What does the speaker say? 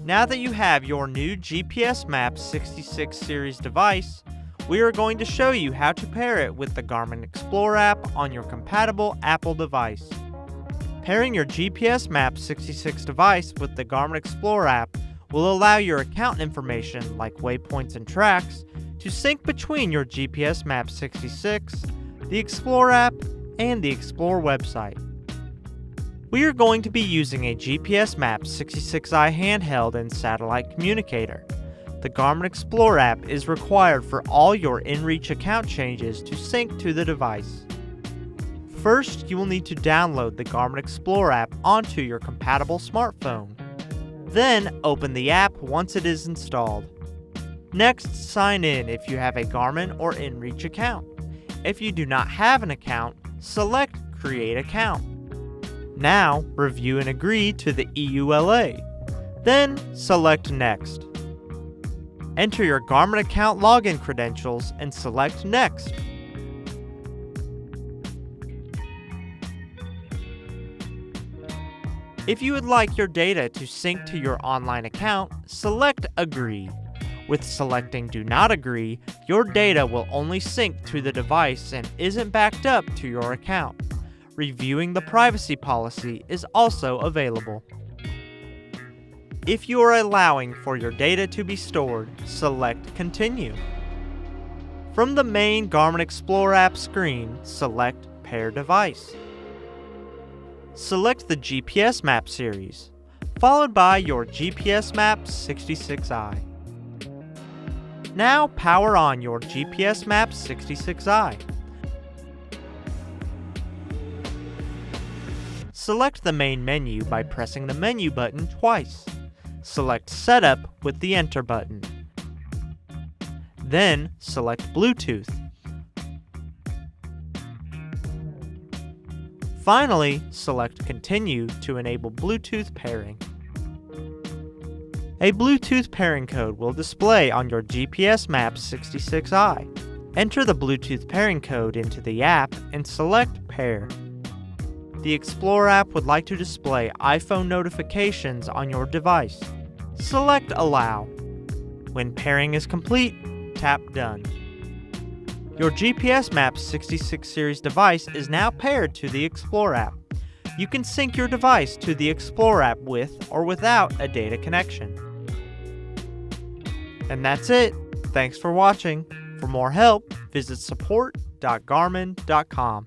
Now that you have your new GPSMAP 66 series device, we are going to show you how to pair it with the Garmin Explore app on your compatible Apple device. Pairing your GPSMAP 66 device with the Garmin Explore app will allow your account information like waypoints and tracks to sync between your GPSMAP 66, the Explore app, and the Explore website. We are going to be using a GPSMAP 66i handheld and satellite communicator. The Garmin Explore app is required for all your inReach account changes to sync to the device. First, you will need to download the Garmin Explore app onto your compatible smartphone. Then, open the app once it is installed. Next, sign in if you have a Garmin or inReach account. If you do not have an account, select Create Account. Now, review and agree to the EULA. Then, select Next. Enter your Garmin account login credentials and select Next. If you would like your data to sync to your online account, select Agree. With selecting Do Not Agree, your data will only sync to the device and isn't backed up to your account. Reviewing the privacy policy is also available. If you are allowing for your data to be stored, select Continue. From the main Garmin Explore app screen, select Pair Device. Select the GPSMAP series, followed by your GPSMAP 66i. Now power on your GPSMAP 66i. Select the main menu by pressing the menu button twice. Select Setup with the Enter button. Then select Bluetooth. Finally, select Continue to enable Bluetooth pairing. A Bluetooth pairing code will display on your GPSMAP 66i. Enter the Bluetooth pairing code into the app and select Pair. The Explore app would like to display iPhone notifications on your device. Select Allow. When pairing is complete, tap Done. Your GPSMAP 66 series device is now paired to the Explore app. You can sync your device to the Explore app with or without a data connection. And that's it. Thanks for watching. For more help, visit support.garmin.com.